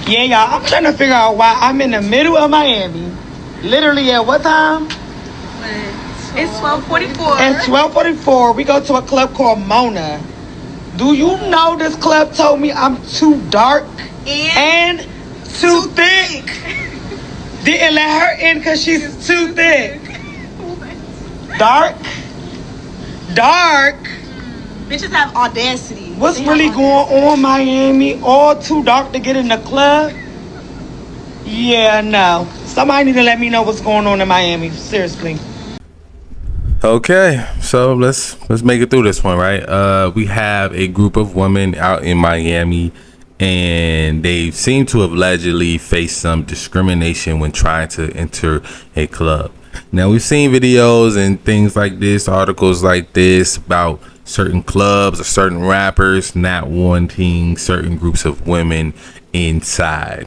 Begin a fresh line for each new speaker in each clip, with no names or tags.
Yeah, y'all, I'm trying to figure out why I'm in the middle of Miami. Literally at what time?
It's 12:44.
It's 12:44. We go to a club called Mona. Do you know this club told me I'm too dark and too thick? Didn't let her in because she's too thick. Dark.
Bitches have audacity.
What's really going on, Miami? All too dark to get in the club? Yeah, no. Somebody need to let me know what's going on in Miami. Seriously.
Okay, so let's make it through this one, right? We have a group of women out in Miami, and they seem to have allegedly faced some discrimination when trying to enter a club. Now, we've seen videos and things like this, articles like this about certain clubs or certain rappers not wanting certain groups of women inside.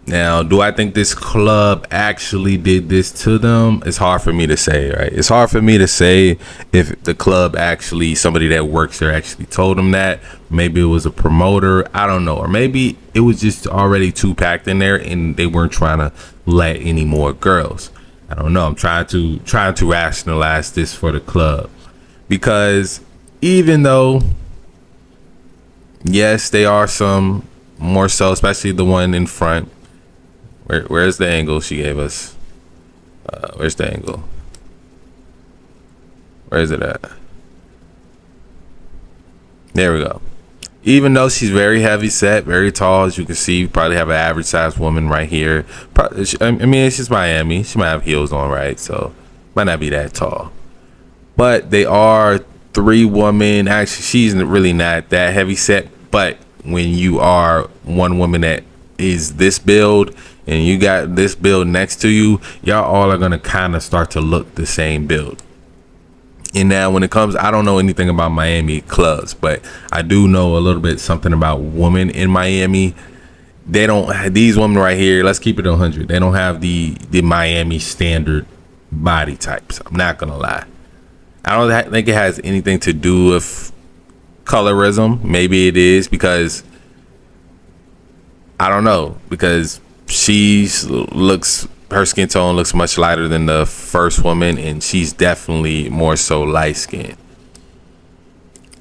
Now, do I think this club actually did this to them? It's hard for me to say, right? It's hard for me to say if the club actually, somebody that works there actually told them that. Maybe it was a promoter. I don't know. Or maybe it was just already too packed in there and they weren't trying to let any more girls. I don't know. I'm trying to rationalize this for the club. Because even though, yes, they are some more so, especially the one in front. Where's the angle she gave us? Where's the angle? Where is it at? There we go. Even though she's very heavy set, very tall, as you can see, you probably have an average sized woman right here. I mean, it's just Miami. She might have heels on, right? So might not be that tall. But they are three women. Actually, she's really not that heavy set. But when you are one woman that is this build and you got this build next to you, y'all all are gonna kind of start to look the same build. And now when it comes, I don't know anything about Miami clubs, but I do know a little bit something about women in Miami. They don't have these women right here. Let's keep it 100. They don't have the Miami standard body types. I'm not gonna lie. I don't think it has anything to do with colorism. Maybe it is because I don't know, because her skin tone looks much lighter than the first woman, and she's definitely more so light skinned.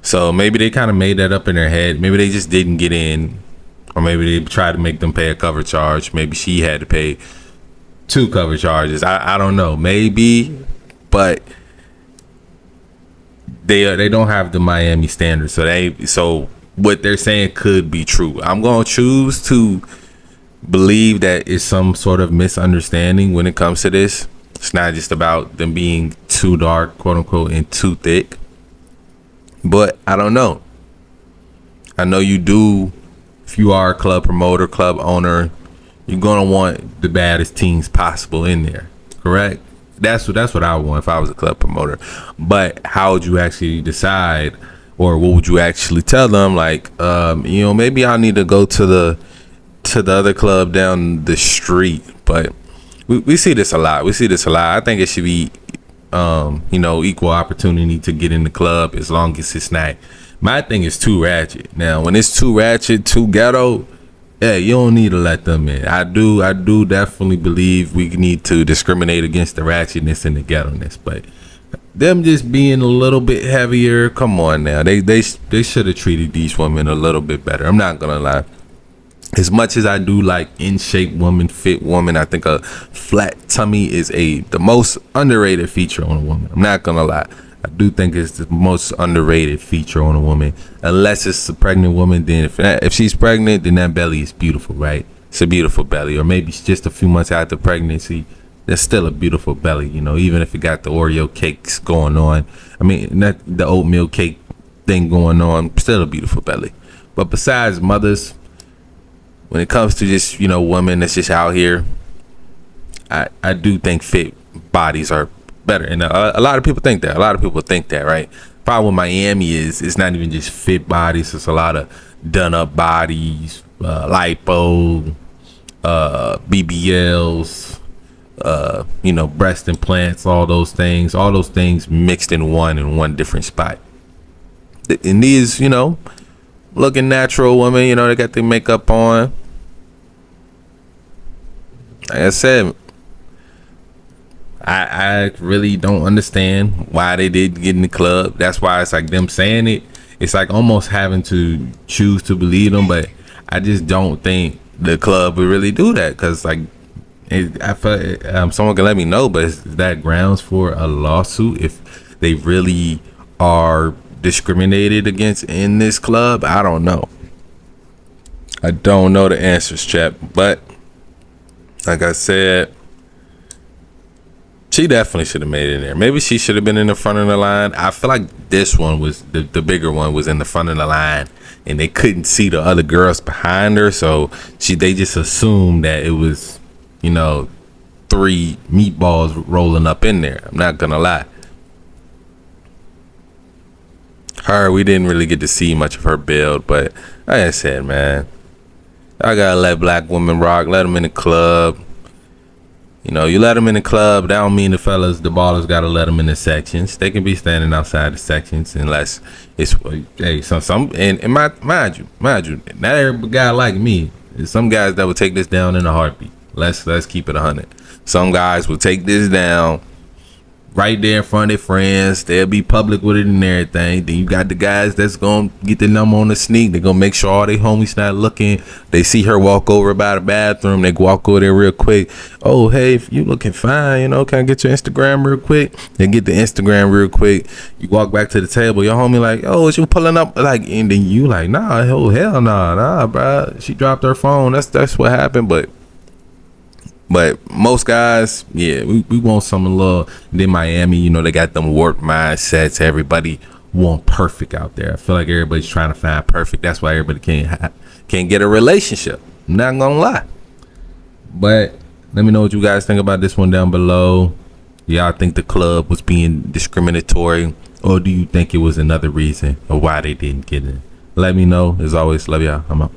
So maybe they kind of made that up in their head. Maybe they just didn't get in, or maybe they tried to make them pay a cover charge. Maybe she had to pay 2 cover charges. I don't know. Maybe, but they don't have the Miami standards. So what they're saying could be true. I'm gonna choose to believe that it's some sort of misunderstanding when it comes to this. It's not just about them being too dark, quote unquote, and too thick. But I don't know. I know you do. If you are a club promoter, club owner, you're gonna want the baddest teens possible in there, correct? That's what I want if I was a club promoter. But how would you actually decide, or what would you actually tell them? Like, maybe I need to go to the other club down the street. But we see this a lot. I think it should be, equal opportunity to get in the club as long as it's not. My thing is too ratchet. Now, when it's too ratchet, too ghetto, yeah, you don't need to let them in. I do definitely believe we need to discriminate against the ratchetness and the ghetto-ness. But them just being a little bit heavier, come on now. They should have treated these women a little bit better. I'm not gonna lie. As much as I do like in shape woman, fit woman, I think a flat tummy is the most underrated feature on a woman. I'm not gonna lie. I do think it's the most underrated feature on a woman. Unless it's a pregnant woman, then if she's pregnant, then that belly is beautiful, right? It's a beautiful belly. Or maybe it's just a few months after pregnancy, that's still a beautiful belly, even if it got the Oreo cakes going on. I mean, not the oatmeal cake thing going on, still a beautiful belly. But besides mothers, when it comes to just, women that's just out here, I do think fit bodies are better. And a lot of people think that. Right? Problem with Miami is it's not even just fit bodies. It's a lot of done up bodies, lipo, BBLs, breast implants, all those things mixed in one different spot. And these, looking natural women, they got their makeup on, like I said, I really don't understand why they did get in the club. That's why it's like them saying it. It's like almost having to choose to believe them, but I just don't think the club would really do that because like I feel someone can let me know, but is that grounds for a lawsuit if they really are discriminated against in this club? I don't know. I don't know the answers, chap. But like I said, she definitely should have made it in there. Maybe she should have been in the front of the line. I feel like this one was the bigger one was in the front of the line, and they couldn't see the other girls behind her, so they just assumed that it was, 3 meatballs rolling up in there. I'm not gonna lie. We didn't really get to see much of her build, but like I said, man, I gotta let black women rock. Let them in the club. You let them in the club. That don't mean the ballers gotta let them in the sections. They can be standing outside the sections unless it's some and mind you, not every guy like me. There's some guys that will take this down in a heartbeat. Let's keep it 100. Some guys will take this down right there in front of their friends. They'll be public with it and everything. Then you got the guys that's gonna get the number on the sneak. They're gonna make sure all their homies not looking. They see her walk over by the bathroom. They walk over there real quick. Oh, hey, if you looking fine, can I get your Instagram real quick? They get the Instagram real quick. You walk back to the table. Your homie like, oh, is you pulling up? Like, and then you like, nah, oh hell nah, bro. She dropped her phone. That's what happened. But most guys, yeah, we want some love. Then Miami, they got them warped mindsets. Everybody want perfect out there. I feel like everybody's trying to find perfect. That's why everybody can't get a relationship. I'm not gonna lie. But let me know what you guys think about this one down below. Y'all think the club was being discriminatory, or do you think it was another reason of why they didn't get in? Let me know. As always, love y'all. I'm out.